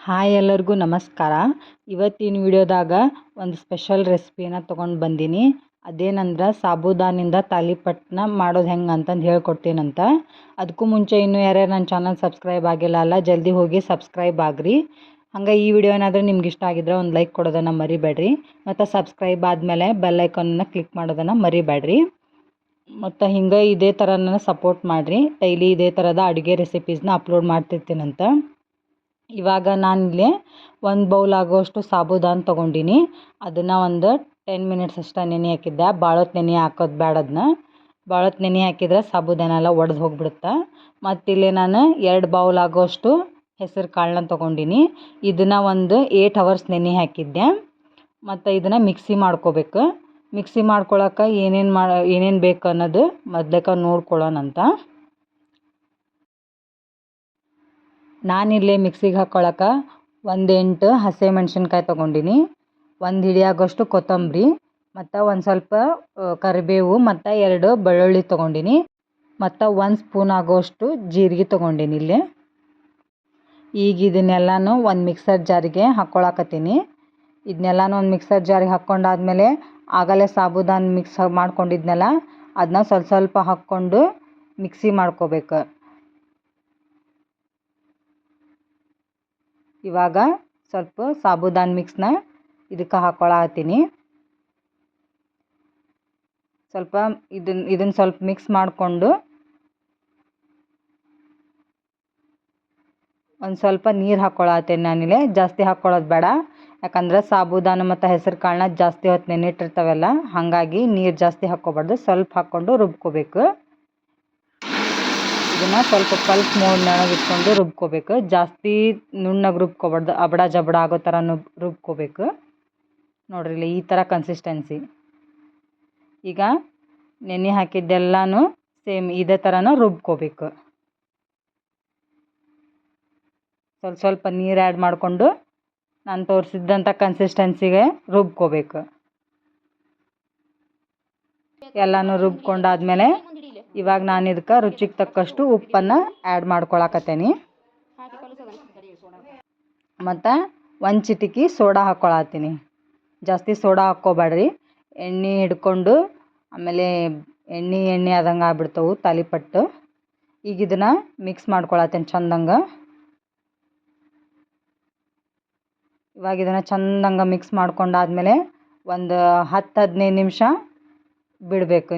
Hi ಎಲ್ಲರಿಗೂ ನಮಸ್ಕಾರ. ಇವತ್ತಿನ ವಿಡಿಯೋದಾಗ ಒಂದು ಸ್ಪೆಷಲ್ ರೆಸಿಪಿನ ತೊಗೊಂಡು ಬಂದೀನಿ. ಅದೇನಂದ್ರೆ ಸಾಬೂದಾನಿಂದ ತಾಲಿಪಟ್ಟನ್ನ ಮಾಡೋದು ಹೆಂಗೆ ಅಂತಂದು ಹೇಳ್ಕೊಡ್ತೀನಂತ. ಅದಕ್ಕೂ ಮುಂಚೆ ಇನ್ನೂ ಯಾರ್ಯಾರು ನನ್ನ ಚಾನಲ್ ಸಬ್ಸ್ಕ್ರೈಬ್ ಆಗಿಲ್ಲ ಅಲ್ಲ, ಜಲ್ದಿ ಹೋಗಿ ಸಬ್ಸ್ಕ್ರೈಬ್ ಆಗ್ರಿ. ಹಂಗೆ ಈ ವಿಡಿಯೋ ಏನಾದರೂ ನಿಮ್ಗೆ ಇಷ್ಟ ಆಗಿದ್ರೆ ಒಂದು ಲೈಕ್ ಕೊಡೋದನ್ನು ಮರಿಬೇಡ್ರಿ. ಮತ್ತು ಸಬ್ಸ್ಕ್ರೈಬ್ ಆದಮೇಲೆ ಬೆಲ್ ಐಕಾನನ್ನು ಕ್ಲಿಕ್ ಮಾಡೋದನ್ನು ಮರಿಬೇಡ್ರಿ. ಮತ್ತು ಹಿಂಗೆ ಇದೇ ಥರ ನನ್ನ ಸಪೋರ್ಟ್ ಮಾಡಿರಿ. ಡೈಲಿ ಇದೇ ಥರದ ಅಡುಗೆ ರೆಸಿಪೀಸ್ನ ಅಪ್ಲೋಡ್ ಮಾಡ್ತಿರ್ತೀನಂತ. ಇವಾಗ ನಾನಿಲ್ಲಿ ಒಂದು ಬೌಲ್ ಆಗೋಷ್ಟು ಸಾಬೂದಾನ ತೊಗೊಂಡಿನಿ. ಅದನ್ನು ಒಂದು 10 ಮಿನಿಟ್ಸ್ ಅಷ್ಟೇ ನೆನೆ ಹಾಕಿದ್ದೆ. ಭಾಳ ಹೊತ್ತು ನೆನೆ ಹಾಕೋದು ಬೇಡ. ಅದನ್ನ ಭಾಳ ಹೊತ್ತು ನೆನೆ ಹಾಕಿದ್ರೆ ಸಾಬೂದಾನ ಎಲ್ಲ ಒಡೆದು ಹೋಗ್ಬಿಡುತ್ತೆ. ಮತ್ತಿಲ್ಲಿ ನಾನು 2 ಬೌಲ್ ಆಗೋಷ್ಟು ಹೆಸರು ಕಾಳನ್ನ ತೊಗೊಂಡಿನಿ. ಇದನ್ನು ಒಂದು 8 ಅವರ್ಸ್ ನೆನೆ ಹಾಕಿದ್ದೆ. ಮತ್ತು ಇದನ್ನು ಮಿಕ್ಸಿ ಮಾಡ್ಕೋಬೇಕು. ಮಿಕ್ಸಿ ಮಾಡ್ಕೊಳಕ್ಕೆ ಏನೇನು ಬೇಕು ಅನ್ನೋದು ಮೊದ್ಲೇಕ ನೋಡ್ಕೊಳ್ಳೋಣಂತ. ನಾನಿಲ್ಲಿ ಮಿಕ್ಸಿಗೆ ಹಾಕ್ಕೊಳಕ್ಕೆ 8 ಹಸಿಮೆಣ್ಸಿನ್ಕಾಯಿ ತೊಗೊಂಡಿನಿ. 1 ಹಿಡಿಯಾಗೋಷ್ಟು ಕೊತ್ತಂಬರಿ ಮತ್ತು ಒಂದು ಸ್ವಲ್ಪ ಕರಿಬೇವು ಮತ್ತು 2 ಬೆಳ್ಳುಳ್ಳಿ ತೊಗೊಂಡಿನಿ. ಮತ್ತು 1 ಸ್ಪೂನ್ ಆಗೋಷ್ಟು ಜೀರಿಗೆ ತೊಗೊಂಡಿನಿ ಇಲ್ಲಿ. ಈಗ ಇದನ್ನೆಲ್ಲನೂ ಒಂದು ಮಿಕ್ಸರ್ ಜಾರಿಗೆ ಹಾಕ್ಕೊಳಕತ್ತೀನಿ. ಇದನ್ನೆಲ್ಲನೂ ಒಂದು ಮಿಕ್ಸರ್ ಜಾರಿಗೆ ಹಾಕ್ಕೊಂಡಾದ್ಮೇಲೆ ಆಗಲೇ ಸಾಬೂದಾನ ಮಿಕ್ಸ್ ಮಾಡ್ಕೊಂಡಿದ್ನಲ್ಲ, ಅದನ್ನ ಸ್ವಲ್ಪ ಹಾಕ್ಕೊಂಡು ಮಿಕ್ಸಿ ಮಾಡ್ಕೋಬೇಕು. ಇವಾಗ ಸ್ವಲ್ಪ ಸಾಬೂದಾನ ಮಿಕ್ಸ್ನ ಇದಕ್ಕೆ ಹಾಕ್ಕೊಳತ್ತೀನಿ. ಸ್ವಲ್ಪ ಇದನ್ನು ಸ್ವಲ್ಪ ಮಿಕ್ಸ್ ಮಾಡಿಕೊಂಡು ಒಂದು ಸ್ವಲ್ಪ ನೀರು ಹಾಕ್ಕೊಳತ್ತೀನಿ. ನಾನಿಲ್ಲಿ ಜಾಸ್ತಿ ಹಾಕ್ಕೊಳ್ಳೋದು ಬೇಡ, ಯಾಕಂದ್ರೆ ಸಾಬೂದಾನ ಮತ್ತು ಹೆಸರು ಕಾಳನ್ನ ಜಾಸ್ತಿ ಹೊತ್ತು ನೆನಿಟ್ಟಿರ್ತಾವಲ್ಲ, ಹಾಗಾಗಿ ನೀರು ಜಾಸ್ತಿ ಹಾಕ್ಕೋಬಾರ್ದು. ಸ್ವಲ್ಪ ಹಾಕ್ಕೊಂಡು ರುಬ್ಕೋಬೇಕು. ಇದನ್ನು ಸ್ವಲ್ಪ ಪಲ್ಪ್ ಮೋಡ್ನೊಳಗೆ ಇಟ್ಕೊಂಡು ರುಬ್ಕೋಬೇಕು. ಜಾಸ್ತಿ ನುಣ್ಣಗೆ ರುಬ್ಕೋಬಾರ್ದು, ಅಬಡ ಜಬಡ ಆಗೋ ಥರ ರುಬ್ಕೋಬೇಕು. ನೋಡ್ರಿ ಇಲ್ಲಿ ಈ ಥರ ಕನ್ಸಿಸ್ಟೆನ್ಸಿ. ಈಗ ನೆನೆ ಹಾಕಿದ್ದೆಲ್ಲನೂ ಸೇಮ್ ಇದೇ ಥರನೂ ರುಬ್ಕೋಬೇಕು. ಸ್ವಲ್ಪ ನೀರು ಆ್ಯಡ್ ಮಾಡಿಕೊಂಡು ನಾನು ತೋರಿಸಿದ್ದಂಥ ಕನ್ಸಿಸ್ಟೆನ್ಸಿಗೆ ರುಬ್ಕೋಬೇಕು. ಎಲ್ಲನೂ ರುಬ್ಕೊಂಡಾದ್ಮೇಲೆ ಇವಾಗ ನಾನು ಇದಕ್ಕೆ ರುಚಿಗೆ ತಕ್ಕಷ್ಟು ಉಪ್ಪನ್ನು ಆ್ಯಡ್ ಮಾಡ್ಕೊಳಕತ್ತೇನಿ. ಮತ್ತು 1 ಚಿಟಿಕೆ ಸೋಡಾ ಹಾಕ್ಕೊಳತ್ತೀನಿ. ಜಾಸ್ತಿ ಸೋಡಾ ಹಾಕ್ಕೋಬೇಡ್ರಿ, ಎಣ್ಣೆ ಹಿಡ್ಕೊಂಡು ಆಮೇಲೆ ಎಣ್ಣೆ ಆದಂಗೆ ಆಗ್ಬಿಡ್ತವೆ ತಾಲಿಪಟ್ಟು. ಈಗ ಇದನ್ನು ಮಿಕ್ಸ್ ಮಾಡ್ಕೊಳತ್ತೀನಿ ಚಂದಂಗೆ. ಇವಾಗ ಇದನ್ನು ಚಂದಂಗೆ ಮಿಕ್ಸ್ ಮಾಡ್ಕೊಂಡಾದ್ಮೇಲೆ ಒಂದು 10-15 ನಿಮಿಷ ಬಿಡಬೇಕು.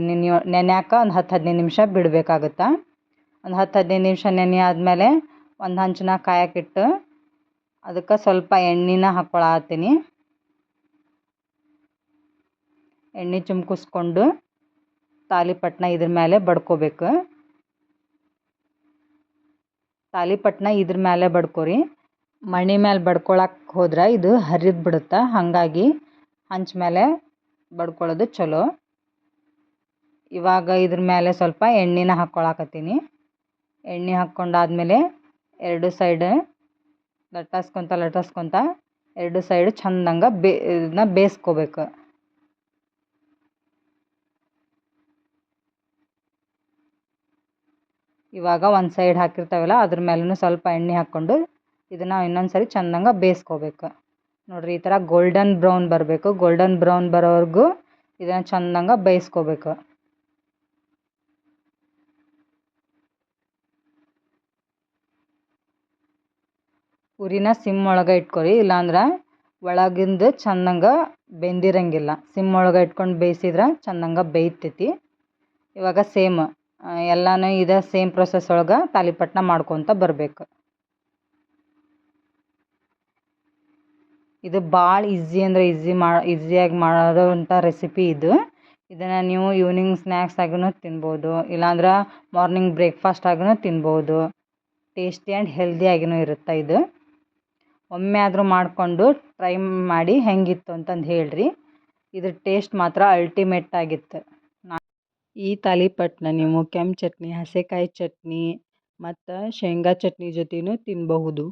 ನೆನೆಯಾಕ ಒಂದು 10-15 ನಿಮಿಷ ಬಿಡಬೇಕಾಗುತ್ತೆ. ಒಂದು 10-15 ನಿಮಿಷ ನೆನೆ ಆದಮೇಲೆ ಒಂದು ಹಂಚನ ಕಾಯಕ್ಕಿಟ್ಟು ಅದಕ್ಕೆ ಸ್ವಲ್ಪ ಎಣ್ಣೆನ ಹಾಕ್ಕೊಳತ್ತೀನಿ. ಎಣ್ಣೆ ಚಿಮ್ಕಿಸ್ಕೊಂಡು ತಾಲಿಪಟ್ಟನ್ನ ಇದ್ರ ಮೇಲೆ ಬಡ್ಕೋಬೇಕು. ತಾಲಿಪಟ್ಟನ್ನ ಇದ್ರ ಮೇಲೆ ಬಡ್ಕೋರಿ. ಮಣಿ ಮೇಲೆ ಬಡ್ಕೊಳಕ್ಕೆ ಹೋದ್ರೆ ಇದು ಹರಿದು ಬಿಡುತ್ತೆ, ಹಾಗಾಗಿ ಹಂಚ ಮೇಲೆ ಬಡ್ಕೊಳ್ಳೋದು ಚಲೋ. ಇವಾಗ ಇದ್ರ ಮೇಲೆ ಸ್ವಲ್ಪ ಎಣ್ಣೆನ ಹಾಕ್ಕೊಳಕತ್ತೀನಿ. ಎಣ್ಣೆ ಹಾಕ್ಕೊಂಡಾದ್ಮೇಲೆ 2 ಸೈಡ್ ಲಟ್ಟಿಸ್ಕೊತ 2 ಸೈಡ್ ಚಂದಂಗೆ ಇದನ್ನ ಬೇಯಿಸ್ಕೋಬೇಕು. ಇವಾಗ ಒಂದು ಸೈಡ್ ಹಾಕಿರ್ತಾವಲ್ಲ ಅದ್ರ ಮೇಲೂ ಸ್ವಲ್ಪ ಎಣ್ಣೆ ಹಾಕ್ಕೊಂಡು ಇದನ್ನು ಇನ್ನೊಂದು ಸರಿ ಚಂದಂಗೆ ಬೇಯಿಸ್ಕೋಬೇಕು. ನೋಡಿರಿ ಈ ಥರ ಗೋಲ್ಡನ್ ಬ್ರೌನ್ ಬರಬೇಕು. ಗೋಲ್ಡನ್ ಬ್ರೌನ್ ಬರೋವರೆಗೂ ಇದನ್ನು ಚಂದಂಗೆ ಬೇಯಿಸ್ಕೋಬೇಕು. ಉರಿನ ಸಿಮ್ ಒಳಗೆ ಇಟ್ಕೊರಿ, ಇಲ್ಲಾಂದ್ರೆ ಒಳಗಿಂದ ಚಂದಂಗೆ ಬೆಂದಿರಂಗಿಲ್ಲ. ಸಿಮ್ ಒಳಗೆ ಇಟ್ಕೊಂಡು ಬೇಯಿಸಿದ್ರೆ ಚಂದಂಗೆ ಬೇಯ್ತೈತಿ. ಇವಾಗ ಸೇಮ್ ಎಲ್ಲನೂ ಇದೇ ಸೇಮ್ ಪ್ರೊಸೆಸ್ ಒಳಗೆ ತಾಲಿಪಟ್ಟನ್ನ ಮಾಡ್ಕೊತ ಬರಬೇಕು. ಇದು ಭಾಳ ಈಸಿ ಅಂದರೆ ಈಸಿಯಾಗಿ ಮಾಡೋವಂಥ ರೆಸಿಪಿ ಇದು. ಇದನ್ನು ನೀವು ಈವ್ನಿಂಗ್ ಸ್ನ್ಯಾಕ್ಸ್ ಆಗೂ ತಿನ್ಬೋದು, ಇಲ್ಲಾಂದ್ರೆ ಮಾರ್ನಿಂಗ್ ಬ್ರೇಕ್ಫಾಸ್ಟ್ ಆಗೂ ತಿನ್ಬೋದು. ಟೇಸ್ಟಿ ಆ್ಯಂಡ್ ಹೆಲ್ದಿಯಾಗಿಯೂ ಇರುತ್ತೆ ಇದು. ಒಮ್ಮೆ ಆದರೂ ಮಾಡಿಕೊಂಡು ಟ್ರೈ ಮಾಡಿ ಹೆಂಗಿತ್ತು ಅಂತಂದು ಹೇಳ್ರಿ. ಇದ್ರ ಟೇಸ್ಟ್ ಮಾತ್ರ ಅಲ್ಟಿಮೇಟ್ ಆಗಿತ್ತು. ಈ ತಾಲಿಪಟ್ಟನ್ನ ನೀವು ಕೆಂಪು ಚಟ್ನಿ, ಹಸೆಕಾಯಿ ಚಟ್ನಿ ಮತ್ತು ಶೇಂಗಾ ಚಟ್ನಿ ಜೊತೆನೂ ತಿನ್ನಬಹುದು.